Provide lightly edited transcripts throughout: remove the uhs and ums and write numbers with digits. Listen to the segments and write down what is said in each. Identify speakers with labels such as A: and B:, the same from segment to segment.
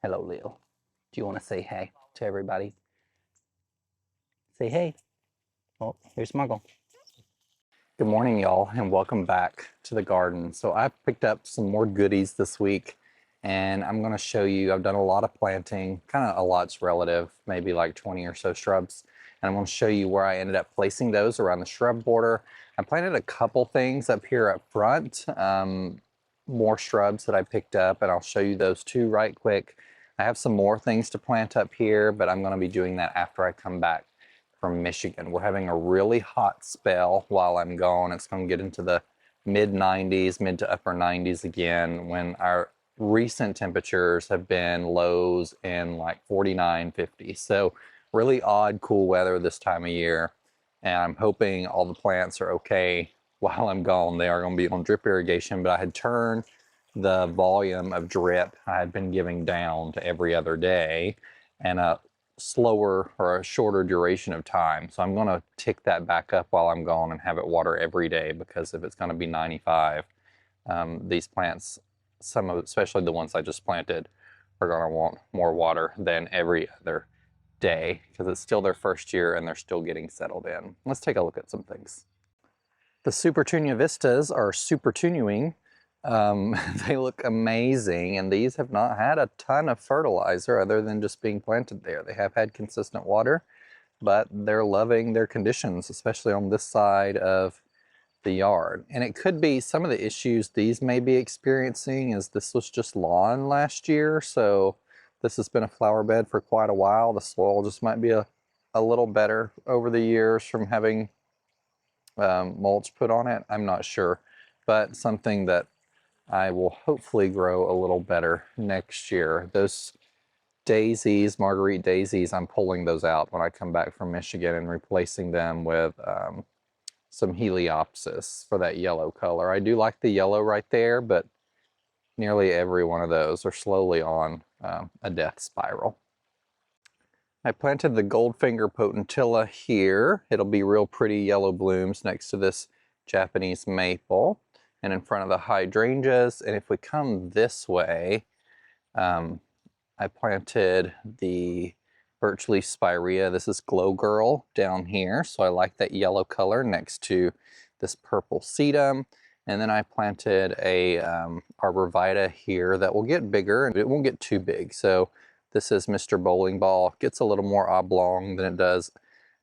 A: Hello, Lil. Do you want to say hey to everybody? Say hey. Oh, here's Muggle. Good morning, y'all, and welcome back to the garden. So I picked up some more goodies this week, and I'm going to show you. I've done a lot of planting, kind of a lot's relative, maybe like 20 or so shrubs. And I'm going to show you where I ended up placing those around the shrub border. I planted a couple things up here up front, more shrubs that I picked up, and I'll show you those too right quick. I have some more things to plant up here, but I'm going to be doing that after I come back from Michigan. We're having a really hot spell while I'm gone. It's going to get into the mid 90s, mid to upper 90s again, when our recent temperatures have been lows in like 49, 50. So really odd, cool weather this time of year. And I'm hoping all the plants are okay while I'm gone. They are going to be on drip irrigation, but I had turned the volume of drip I had been giving down to every other day and a slower or a shorter duration of time. So I'm going to tick that back up while I'm gone and have it water every day, because if it's going to be 95, these plants, some of, especially the ones I just planted, are going to want more water than every other day, because it's still their first year and they're still getting settled in. Let's take a look at some things. The Supertunia Vistas are supertuniing. They look amazing, and these have not had a ton of fertilizer other than just being planted there. They have had consistent water, but they're loving their conditions, especially on this side of the yard. And it could be some of the issues these may be experiencing is this was just lawn last year, so this has been a flower bed for quite a while. The soil just might be a little better over the years from having mulch put on it. I'm not sure, but something that I will hopefully grow a little better next year. Those daisies, Marguerite daisies, I'm pulling those out when I come back from Michigan and replacing them with some 𝗖𝗢𝗗𝗘𝗢𝗧 for that yellow color. I do like the yellow right there, but nearly every one of those are slowly on a death spiral. I planted the Goldfinger Potentilla here. It'll be real pretty yellow blooms next to this Japanese maple and in front of the hydrangeas. And if we come this way, I planted the birch leaf Spirea. This is Glow Girl down here, so I like that yellow color next to this purple sedum. And then I planted a arborvitae here that will get bigger, and it won't get too big. So this is Mr. Bowling Ball. Gets a little more oblong than it does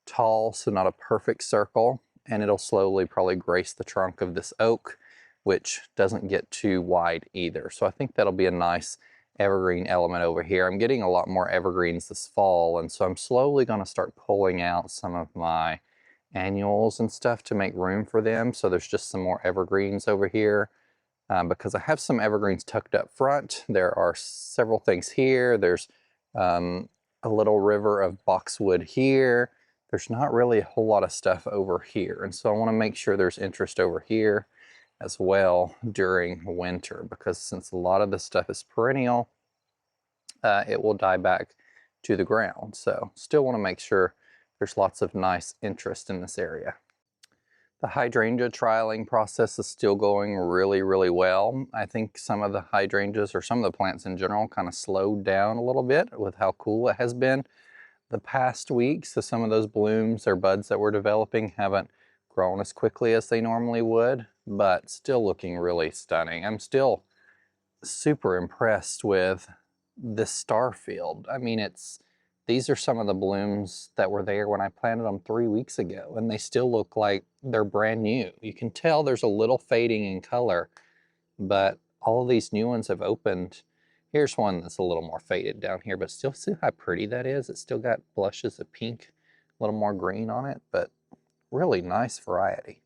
A: tall, so not a perfect circle. And it'll slowly probably grace the trunk of this oak, which doesn't get too wide either. So I think that'll be a nice evergreen element over here. I'm getting a lot more evergreens this fall, and so I'm slowly going to start pulling out some of my annuals and stuff to make room for them. So there's just some more evergreens over here because I have some evergreens tucked up front. There are several things here. There's a little river of boxwood here. There's not really a whole lot of stuff over here, and so I want to make sure there's interest over here as well during winter, because since a lot of this stuff is perennial, it will die back to the ground. So still want to make sure there's lots of nice interest in this area. The hydrangea trialing process is still going really, really well. I think some of the hydrangeas, or some of the plants in general, kind of slowed down a little bit with how cool it has been the past week. So some of those blooms or buds that we're developing haven't grown as quickly as they normally would, but still looking really stunning. I'm still super impressed with this star field. I mean, these are some of the blooms that were there when I planted them 3 weeks ago, and they still look like they're brand new. You can tell there's a little fading in color, but all of these new ones have opened. Here's one that's a little more faded down here, but still see how pretty that is? It's still got blushes of pink, a little more green on it, but really nice variety.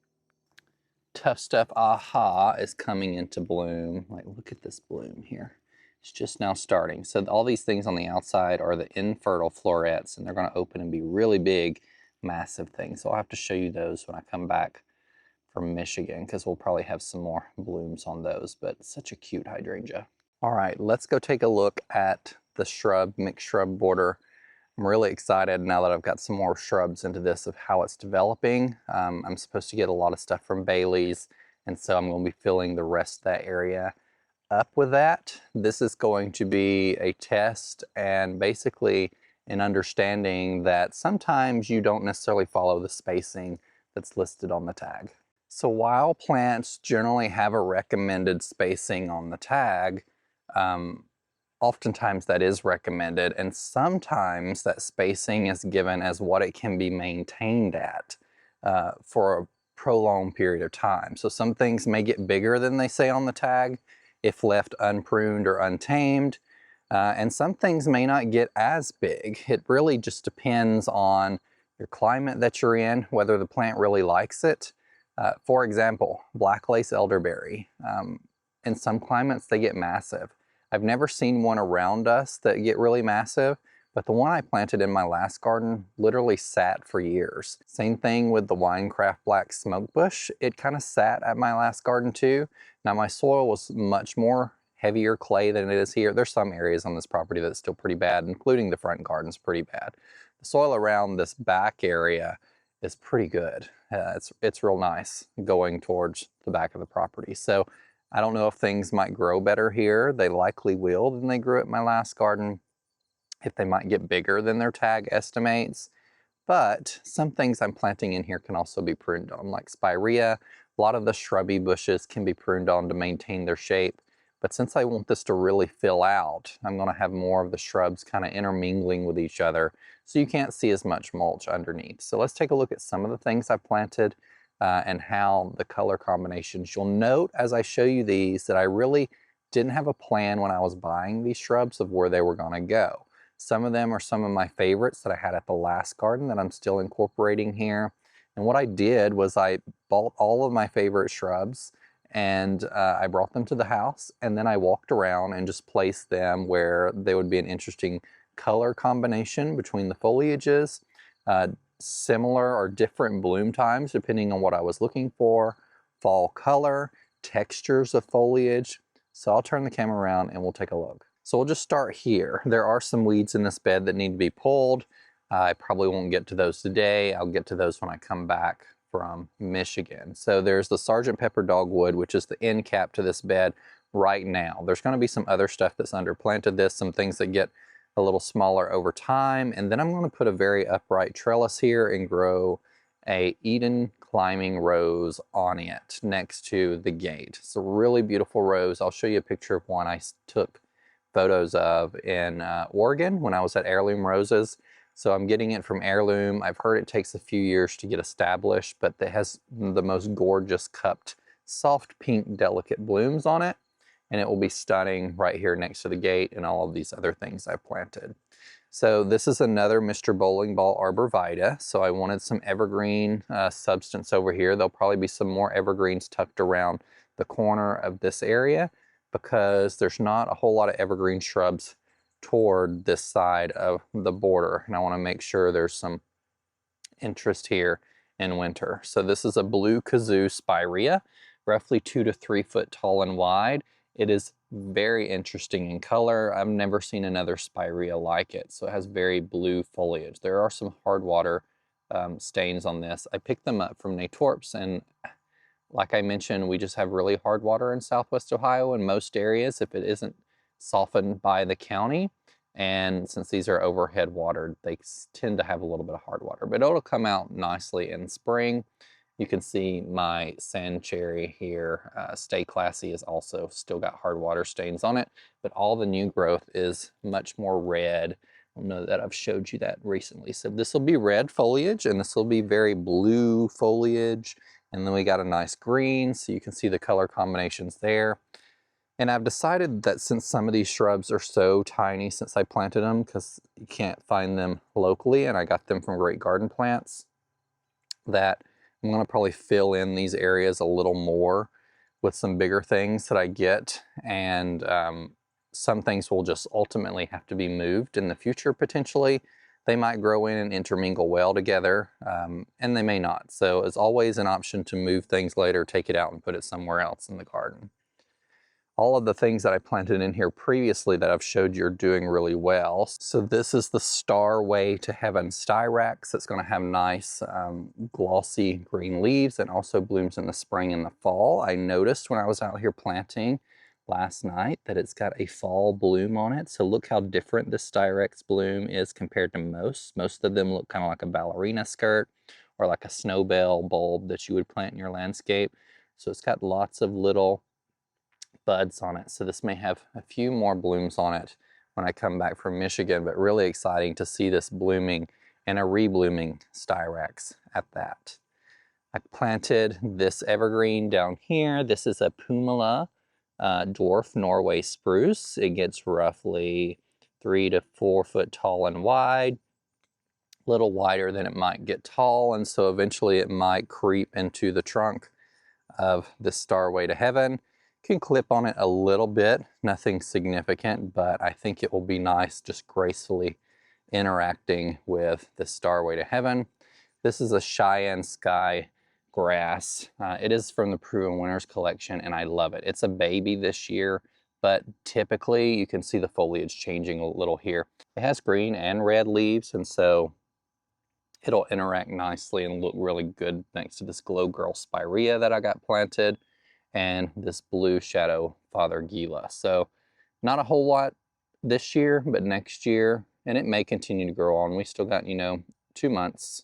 A: Tuff Stuff 𝗍𝗓𝗏 is coming into bloom. Like, look at this bloom here. It's just now starting. So all these things on the outside are the infertile florets, and they're going to open and be really big, massive things. So I'll have to show you those when I come back from Michigan, because we'll probably have some more blooms on those, but such a cute hydrangea. All right, let's go take a look at the shrub, mixed shrub border. I'm really excited now that I've got some more shrubs into this of how it's developing. I'm supposed to get a lot of stuff from Bailey's, and so I'm going to be filling the rest of that area up with that, this is going to be a test and basically an understanding that sometimes you don't necessarily follow the spacing that's listed on the tag. So while plants generally have a recommended spacing on the tag, oftentimes that is recommended, and sometimes that spacing is given as what it can be maintained at for a prolonged period of time. So some things may get bigger than they say on the tag if left unpruned or untamed, and some things may not get as big. It really just depends on your climate that you're in, whether the plant really likes it. For example, black lace elderberry. In some climates they get massive. I've never seen one around us that get really massive, but the one I planted in my last garden literally sat for years. Same thing with the Winecraft black smoke bush. It kind of sat at my last garden too. Now my soil was much more heavier clay than it is here. There's some areas on this property that's still pretty bad, including the front garden's pretty bad. The soil around this back area is pretty good. It's real nice going towards the back of the property. So I don't know if things might grow better here. They likely will than they grew at my last garden. If they might get bigger than their tag estimates. But some things I'm planting in here can also be pruned on, like Spirea. A lot of the shrubby bushes can be pruned on to maintain their shape. But since I want this to really fill out, I'm going to have more of the shrubs kind of intermingling with each other, so you can't see as much mulch underneath. So let's take a look at some of the things I planted and how the color combinations. You'll note as I show you these that I really didn't have a plan when I was buying these shrubs of where they were going to go. Some of them are some of my favorites that I had at the last garden that I'm still incorporating here. And what I did was I bought all of my favorite shrubs and I brought them to the house, and then I walked around and just placed them where they would be an interesting color combination between the foliages, similar or different bloom times depending on what I was looking for, fall color, textures of foliage. So I'll turn the camera around and we'll take a look. So we'll just start here. There are some weeds in this bed that need to be pulled. I probably won't get to those today. I'll get to those when I come back from Michigan. So there's the Sgt. Pepper dogwood, which is the end cap to this bed right now. There's going to be some other stuff that's underplanted this, some things that get a little smaller over time. And then I'm going to put a very upright trellis here and grow a Eden climbing rose on it next to the gate. It's a really beautiful rose. I'll show you a picture of one I took photos of in Oregon when I was at Heirloom Roses. So I'm getting it from Heirloom. I've heard it takes a few years to get established, but it has the most gorgeous cupped, soft pink, delicate blooms on it. And it will be stunning right here next to the gate and all of these other things I planted. So this is another Mr. Bowling Ball Arborvitae. So I wanted some evergreen substance over here. There'll probably be some more evergreens tucked around the corner of this area because there's not a whole lot of evergreen shrubs toward this side of the border. And I want to make sure there's some interest here in winter. So this is a blue kazoo spirea, roughly 2 to 3 foot tall and wide. It is very interesting in color. I've never seen another spirea like it. So it has very blue foliage. There are some hard water stains on this. I picked them up from 𝗩𝗏𝗃𝗧, and like I mentioned, we just have really hard water in Southwest Ohio in most areas if it isn't softened by the county. And since these are overhead watered, they tend to have a little bit of hard water, but it'll come out nicely in spring. You can see my sand cherry here. Stay Classy is also still got hard water stains on it, but all the new growth is much more red. I know that I've showed you that recently. So this will be red foliage and this will be very blue foliage. And then we got a nice green, so you can see the color combinations there. And I've decided that since some of these shrubs are so tiny since I planted them, because you can't find them locally, and I got them from Great Garden Plants, that I'm going to probably fill in these areas a little more with some bigger things that I get. And some things will just ultimately have to be moved in the future potentially. They might grow in and intermingle well together, and they may not. So it's always an option to move things later, take it out and put it somewhere else in the garden. All of the things that I planted in here previously that I've showed you are doing really well. So this is the Star Way to Heaven styrax. It's going to have nice glossy green leaves and also blooms in the spring and the fall. I noticed when I was out here planting last night that it's got a fall bloom on it. So look how different this styrex bloom is compared to most. Most of them look kind of like a ballerina skirt or like a snowbell bulb that you would plant in your landscape. So it's got lots of little buds on it. So this may have a few more blooms on it when I come back from Michigan, but really exciting to see this blooming and a reblooming styrex at that. I planted this evergreen down here. This is a 𝗍𝗏𝗧𝗦 dwarf Norway spruce. It gets roughly 3 to 4 foot tall and wide, a little wider than it might get tall, and so eventually it might creep into the trunk of this Starway to Heaven. Can clip on it a little bit, nothing significant, but I think it will be nice just gracefully interacting with the Starway to Heaven. This is a Cheyenne Sky grass. It is from the Proven Winners collection, and I love it. It's a baby this year, but typically you can see the foliage changing a little here. It has green and red leaves, and so it'll interact nicely and look really good thanks to this Glow Girl Spirea that I got planted and this blue shadow Father Gila. So not a whole lot this year, but next year, and it may continue to grow on. We still got, 2 months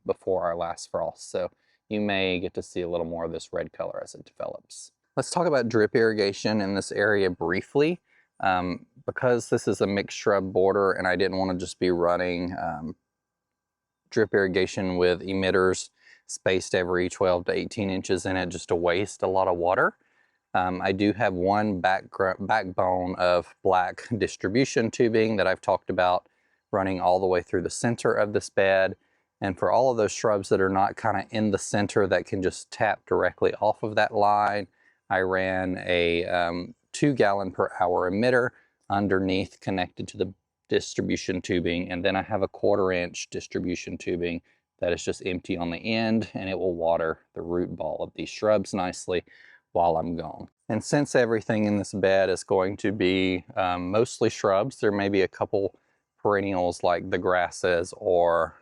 A: before our last frost. So you may get to see a little more of this red color as it develops. Let's talk about drip irrigation in this area briefly. Because this is a mixed shrub border and I didn't want to just be running drip irrigation with emitters spaced every 12 to 18 inches in it just to waste a lot of water. I do have one backbone of black distribution tubing that I've talked about running all the way through the center of this bed. And for all of those shrubs that are not kind of in the center that can just tap directly off of that line, I ran a 2 gallon per hour emitter underneath connected to the distribution tubing, and then I have a 1/4 inch distribution tubing that is just empty on the end, and it will water the root ball of these shrubs nicely while I'm gone. And since everything in this bed is going to be mostly shrubs, there may be a couple perennials like the grasses or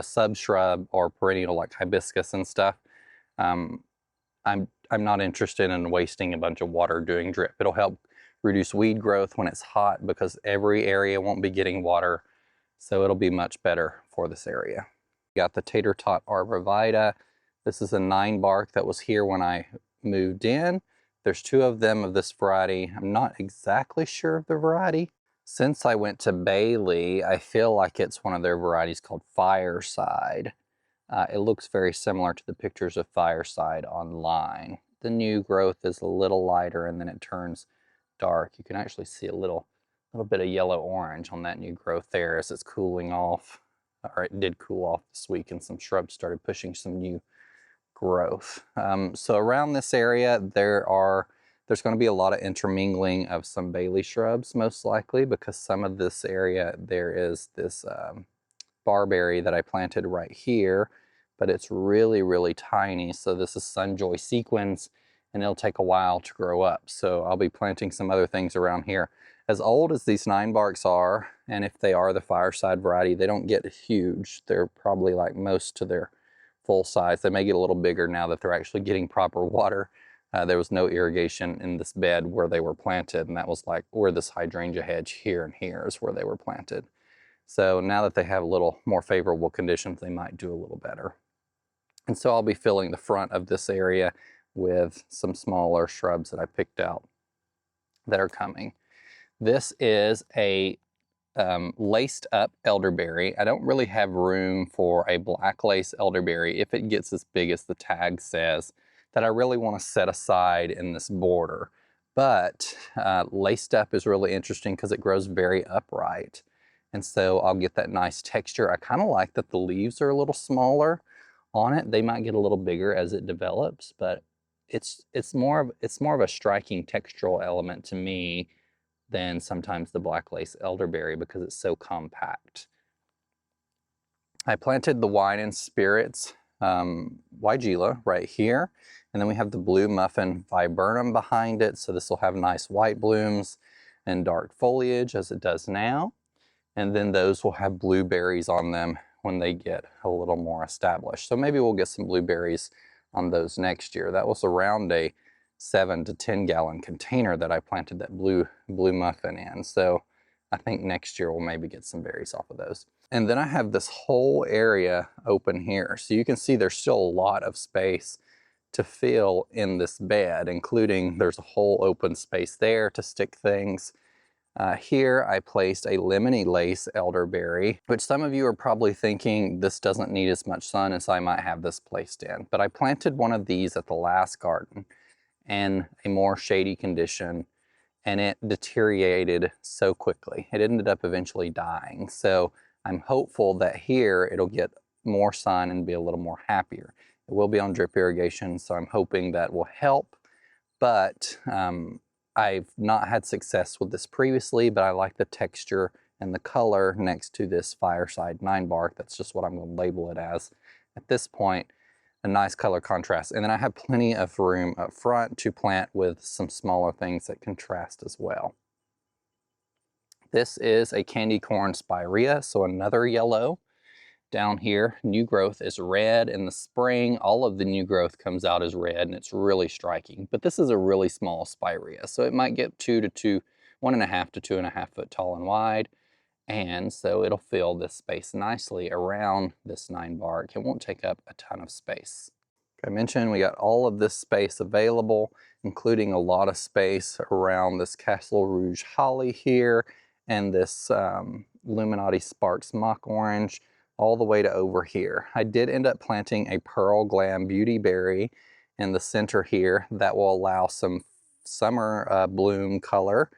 A: sub-shrub or perennial like hibiscus and stuff. I'm not interested in wasting a bunch of water doing drip. It'll help reduce weed growth when it's hot because every area won't be getting water, so it'll be much better for this area. Got the 𝗓𝗏𝗘𝗢𝗓 arborvitae. This is a 9-bark that was here when I moved in. There's 2 of them of this variety. I'm not exactly sure of the variety. Since I went to Bailey, I feel like it's one of their varieties called Fireside. It looks very similar to the pictures of Fireside online. The new growth is a little lighter and then it turns dark. You can actually see a little bit of yellow-orange on that new growth there as it's cooling off, or it did cool off this week, and some shrubs started pushing some new growth. So around this area, there's going to be a lot of intermingling of some Bailey shrubs, most likely, because some of this area, there is this Barberry that I planted right here, but it's really, really tiny. So this is Sunjoy Sequins, and it'll take a while to grow up. So I'll be planting some other things around here. As old as these 9-barks are, and if they are the Fireside variety, they don't get huge. They're probably like most to their full size. They may get a little bigger now that they're actually getting proper water. There was no irrigation in this bed where they were planted, and that was like where this hydrangea hedge here and here is where they were planted. So now that they have a little more favorable conditions, they might do a little better. And so I'll be filling the front of this area with some smaller shrubs that I picked out that are coming. This is a laced up elderberry. I don't really have room for a black lace elderberry if it gets as big as the tag says, that I really want to set aside in this border. But laced up is really interesting because it grows very upright. And so I'll get that nice texture. I kind of like that the leaves are a little smaller on it. They might get a little bigger as it develops, but it's more of a striking textural element to me than sometimes the black lace elderberry because it's so compact. I planted the wine and spirits Weigela right here, and then we have the blue muffin viburnum behind it, so this will have nice white blooms and dark foliage as it does now, and then those will have blueberries on them when they get a little more established. So maybe we'll get some blueberries on those next year. That was around a 7 to 10 gallon container that I planted that blue muffin in. So I think next year we'll maybe get some berries off of those. And then I have this whole area open here. So you can see there's still a lot of space to fill in this bed, including there's a whole open space there to stick things. Here I placed a lemony lace elderberry, which some of you are probably thinking this doesn't need as much sun as I might have this placed in. But I planted one of these at the last garden in a more shady condition, and it deteriorated so quickly. It ended up eventually dying. So I'm hopeful that here it'll get more sun and be a little more happier. It will be on drip irrigation, so I'm hoping that will help. But I've not had success with this previously, but I like the texture and the color next to this fireside Ninebark. That's just what I'm going to label it as at this point. A nice color contrast. And then I have plenty of room up front to plant with some smaller things that contrast as well. This is a candy corn Spirea, so another yellow. Down here, new growth is red. In the spring, all of the new growth comes out as red, and it's really striking. But this is a really small Spirea, so it might get 1.5 to 2.5 foot tall and wide. And so it'll fill this space nicely around this Ninebark. It won't take up a ton of space. Like I mentioned, we got all of this space available, including a lot of space around this Castle Rouge holly here, and this Illuminati Sparks mock orange, all the way to over here. I did end up planting a Pearl Glam Beauty Berry in the center here that will allow some summer bloom color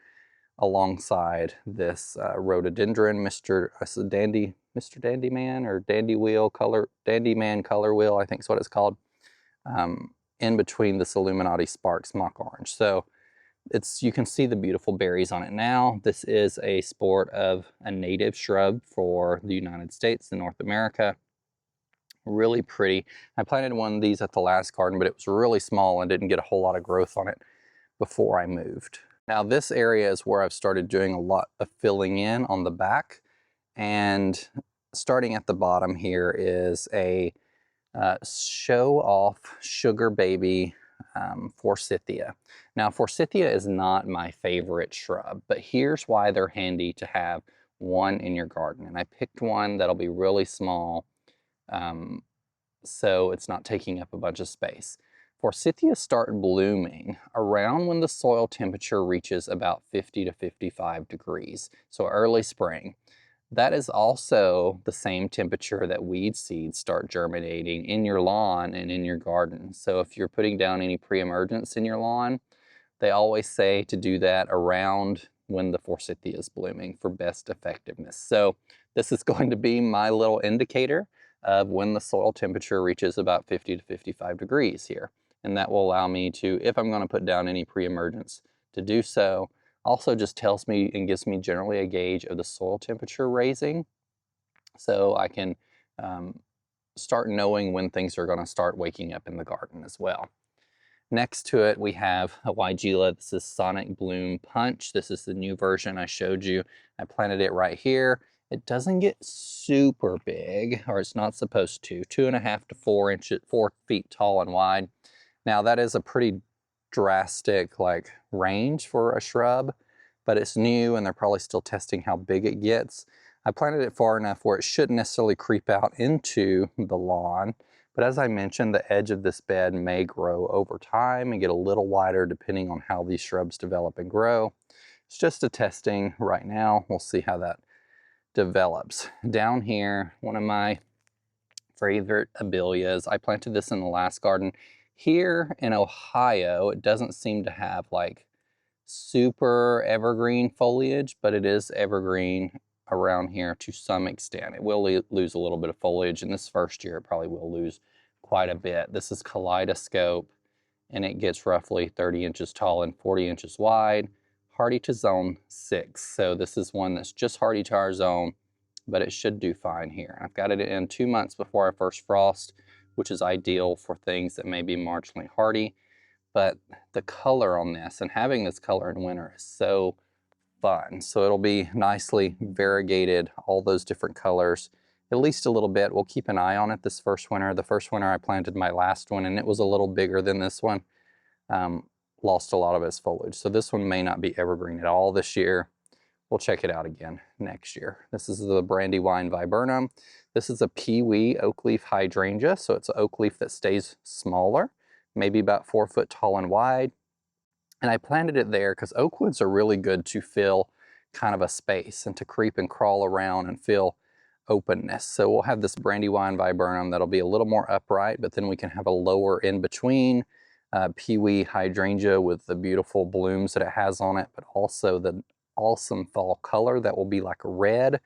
A: alongside this rhododendron, Mr. Dandyman or Dandyman color wheel, I think is what it's called, in between this Illuminati Sparks mock orange. So you can see the beautiful berries on it now. This is a sport of a native shrub for the United States and North America. Really pretty. I planted one of these at the last garden, but it was really small and didn't get a whole lot of growth on it before I moved. Now this area is where I've started doing a lot of filling in on the back, and starting at the bottom here is a show off sugar baby Forsythia. Now Forsythia is not my favorite shrub, but here's why they're handy to have one in your garden. And I picked one that'll be really small, so it's not taking up a bunch of space. Forsythia start blooming around when the soil temperature reaches about 50 to 55 degrees, so early spring. That is also the same temperature that weed seeds start germinating in your lawn and in your garden. So if you're putting down any pre-emergence in your lawn, they always say to do that around when the Forsythia is blooming for best effectiveness. So this is going to be my little indicator of when the soil temperature reaches about 50 to 55 degrees here. And that will allow me to, if I'm going to put down any pre-emergence, to do so. Also just tells me and gives me generally a gauge of the soil temperature raising, so I can start knowing when things are going to start waking up in the garden as well. Next to it we have a Weigela. This is Sonic Bloom Punch. This is the new version I showed you. I planted it right here. It doesn't get super big, or it's not supposed to. 2.5 to 4 feet tall and wide. Now that is a pretty drastic range for a shrub, but it's new and they're probably still testing how big it gets. I planted it far enough where it shouldn't necessarily creep out into the lawn, but as I mentioned, the edge of this bed may grow over time and get a little wider depending on how these shrubs develop and grow. It's just a testing right now. We'll see how that develops. Down here, one of my favorite abelias. I planted this in the last garden. Here in Ohio, it doesn't seem to have super evergreen foliage, but it is evergreen around here to some extent. It will lose a little bit of foliage, and this first year it probably will lose quite a bit. This is Kaleidoscope, and it gets roughly 30 inches tall and 40 inches wide. Hardy to zone 6. So this is one that's just hardy to our zone, but it should do fine here. I've got it in 2 months before our first frost, which is ideal for things that may be marginally hardy. But the color on this, and having this color in winter, is so fun. So it'll be nicely variegated, all those different colors, at least a little bit. We'll keep an eye on it this first winter. The first winter I planted my last one, and it was a little bigger than this one. lost a lot of its foliage. So this one may not be evergreen at all this year. We'll check it out again next year. This is the Brandywine viburnum. This is a peewee oak leaf hydrangea. So it's an oak leaf that stays smaller, maybe about 4 foot tall and wide. And I planted it there because oak woods are really good to fill kind of a space and to creep and crawl around and fill openness. So we'll have this Brandywine viburnum that'll be a little more upright, but then we can have a lower in between peewee hydrangea with the beautiful blooms that it has on it, but also the awesome fall color that will be like red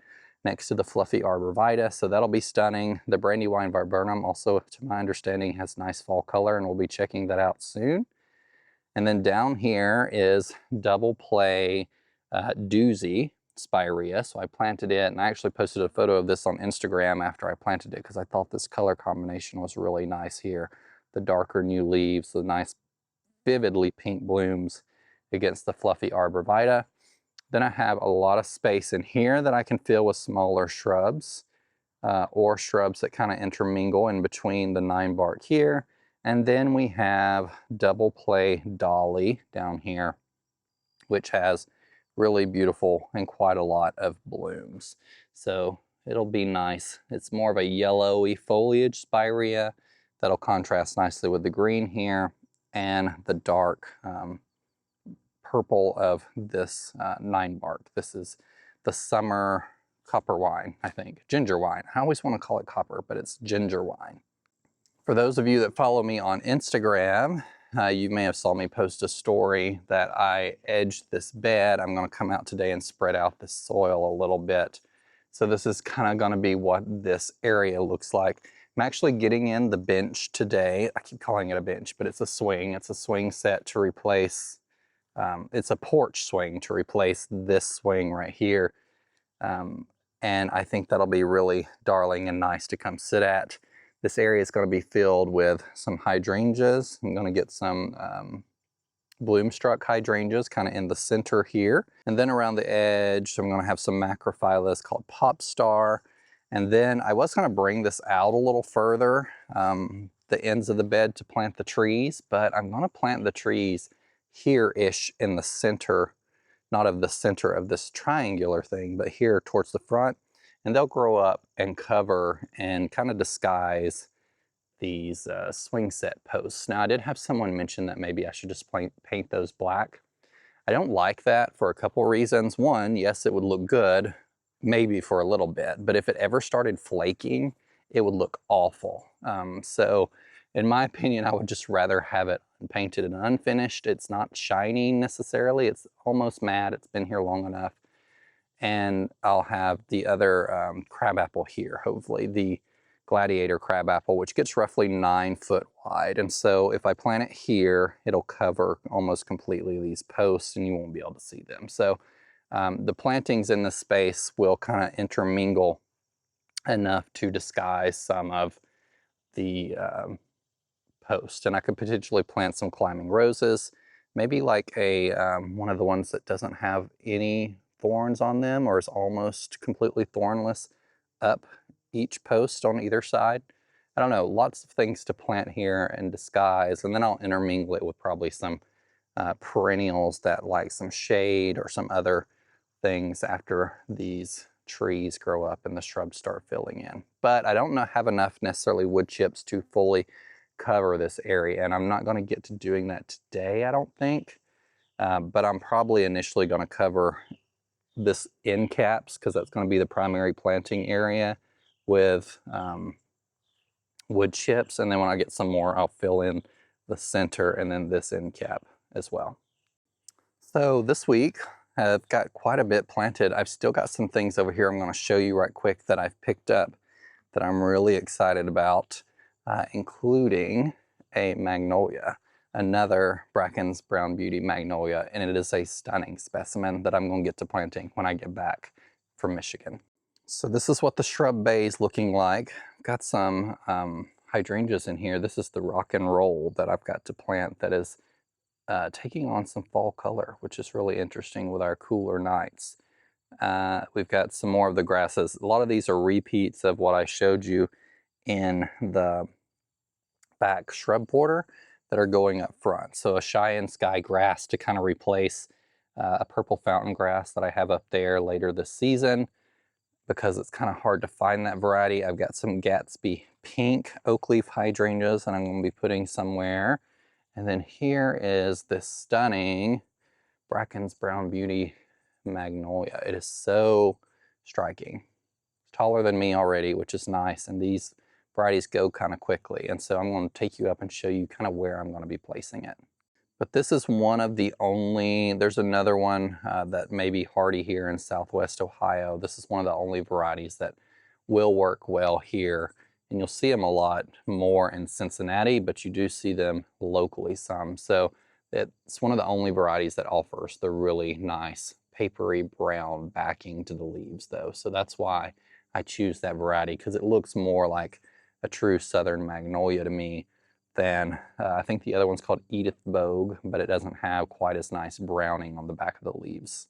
A: next to the fluffy arborvitae. So that'll be stunning. The Brandywine viburnum also, to my understanding, has nice fall color, and we'll be checking that out soon. And then down here is double play doozy Spirea. So I planted it, and I actually posted a photo of this on Instagram after I planted it because I thought this color combination was really nice here. The darker new leaves, the nice vividly pink blooms against the fluffy arborvitae. Then I have a lot of space in here that I can fill with smaller shrubs or shrubs that kind of intermingle in between the Ninebark here. And then we have double play dolly down here, which has really beautiful and quite a lot of blooms. So it'll be nice. It's more of a yellowy foliage Spirea that'll contrast nicely with the green here and the dark purple of this Ninebark. This is the summer copper wine, I think. Ginger wine. I always want to call it copper, but it's ginger wine. For those of you that follow me on Instagram, you may have saw me post a story that I edged this bed. I'm going to come out today and spread out the soil a little bit. So this is kind of going to be what this area looks like. I'm actually getting in the bench today. I keep calling it a bench, but it's a swing. It's a swing set to replace, it's a porch swing to replace this swing right here. And I think that'll be really darling and nice to come sit at. This area is going to be filled with some hydrangeas. I'm going to get some bloomstruck hydrangeas kind of in the center here. And then around the edge, I'm going to have some macrophyllus called Popstar. And then I was going to bring this out a little further, the ends of the bed to plant the trees, but I'm going to plant the trees here-ish in the center, not of the center of this triangular thing, but here towards the front. And they'll grow up and cover and kind of disguise these swing set posts. Now, I did have someone mention that maybe I should just paint those black. I don't like that for a couple reasons. One, yes, it would look good, maybe for a little bit, but if it ever started flaking, it would look awful. So in my opinion, I would just rather have it painted and unfinished. It's not shiny necessarily. It's almost matte. It's been here long enough. And I'll have the other crabapple here, hopefully, the gladiator crabapple, which gets roughly 9 foot wide. And so if I plant it here, it'll cover almost completely these posts and you won't be able to see them. So the plantings in this space will kind of intermingle enough to disguise some of the post. And I could potentially plant some climbing roses, maybe like a one of the ones that doesn't have any thorns on them or is almost completely thornless up each post on either side. I don't know, lots of things to plant here and disguise, and then I'll intermingle it with probably some perennials that like some shade or some other things after these trees grow up and the shrubs start filling in. But I don't have enough necessarily wood chips to fully cover this area, and I'm not going to get to doing that today, I don't think. But I'm probably initially going to cover this end caps because that's going to be the primary planting area with wood chips, and then when I get some more, I'll fill in the center and then this end cap as well. So this week I've got quite a bit planted. I've still got some things over here I'm going to show you right quick that I've picked up that I'm really excited about, including a magnolia, another Bracken's Brown Beauty magnolia, and it is a stunning specimen that I'm going to get to planting when I get back from Michigan. So this is what the shrub bay is looking like. I've got some hydrangeas in here. This is the rock and roll that I've got to plant that is taking on some fall color, which is really interesting with our cooler nights. We've got some more of the grasses. A lot of these are repeats of what I showed you in the back shrub border that are going up front. So a Cheyenne Sky grass to kind of replace a purple fountain grass that I have up there later this season, because it's kind of hard to find that variety. I've got some Gatsby pink oak leaf hydrangeas that I'm going to be putting somewhere. And then here is this stunning Bracken's Brown Beauty Magnolia. It is so striking. It's taller than me already, which is nice, and these varieties go kind of quickly. And so I'm going to take you up and show you kind of where I'm going to be placing it. But this is one of the only, there's another one that may be hardy here in Southwest Ohio. This is one of the only varieties that will work well here. And you'll see them a lot more in Cincinnati, but you do see them locally some. So it's one of the only varieties that offers the really nice papery brown backing to the leaves though. So that's why I choose that variety, because it looks more like a true Southern Magnolia to me than, I think the other one's called 𝗍𝗓𝗑𝗧𝗦, but it doesn't have quite as nice browning on the back of the leaves.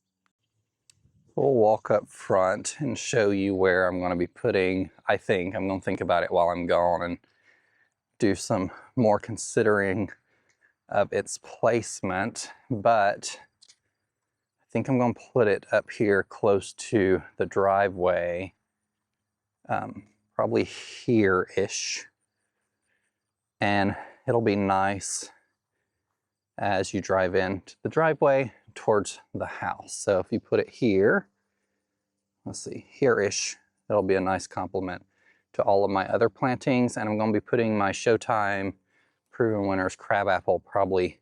A: We'll walk up front and show you where I'm going to be putting, I'm going to think about it while I'm gone and do some more considering of its placement, but I think I'm going to put it up here close to the driveway, probably here-ish. And it'll be nice as you drive into the driveway towards the house. So if you put it here, let's see, here-ish, it'll be a nice complement to all of my other plantings. And I'm going to be putting my Showtime Proven Winners crabapple probably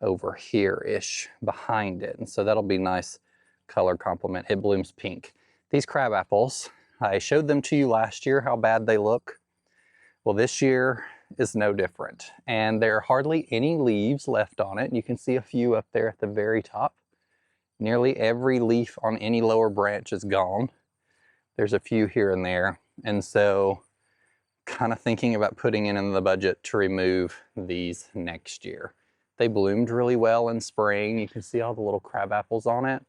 A: over here-ish behind it. And so that'll be nice color complement. It blooms pink. These crabapples, I showed them to you last year how bad they look. Well, this year is no different, and there are hardly any leaves left on it. You can see a few up there at the very top. Nearly every leaf on any lower branch is gone. There's a few here and there, and so kind of thinking about putting it in the budget to remove these next year. They bloomed really well in spring. You can see all the little crab apples on it,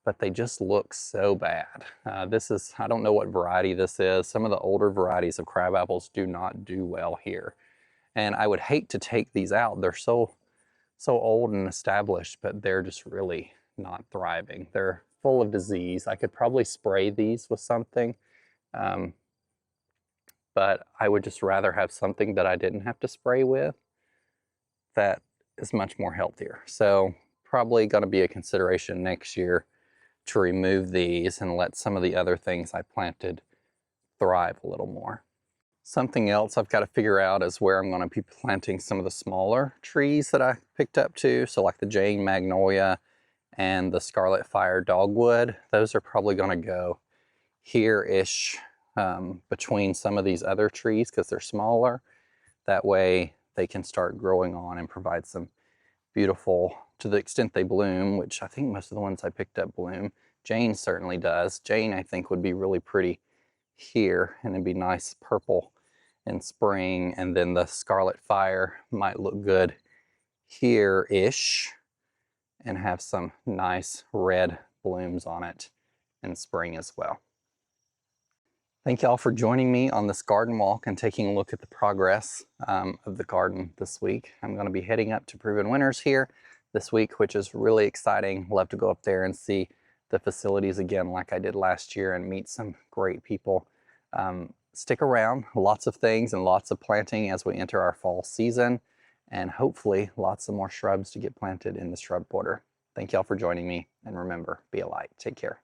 A: but they just look so bad. This is, I don't know what variety this is. Some of the older varieties of crab apples do not do well here. And I would hate to take these out. They're so old and established, but they're just really not thriving. They're full of disease. I could probably spray these with something, but I would just rather have something that I didn't have to spray with that is much more healthier. So probably gonna be a consideration next year to remove these and let some of the other things I planted thrive a little more. Something else I've got to figure out is where I'm going to be planting some of the smaller trees that I picked up too. So like the Jane Magnolia and the Scarlet Fire Dogwood. Those are probably going to go here-ish between some of these other trees because they're smaller. That way they can start growing on and provide some beautiful, to the extent they bloom, which I think most of the ones I picked up bloom. Jane certainly does. Jane, I think, would be really pretty here, and it'd be nice purple in spring, and then the Scarlet Fire might look good here-ish and have some nice red blooms on it in spring as well. Thank y'all for joining me on this garden walk and taking a look at the progress of the garden this week. I'm going to be heading up to Proven Winners here this week, which is really exciting. Love to go up there and see the facilities again like I did last year and meet some great people. Stick around, lots of things and lots of planting as we enter our fall season, and hopefully lots of more shrubs to get planted in the shrub border. Thank y'all for joining me, and remember, be a light. Take care.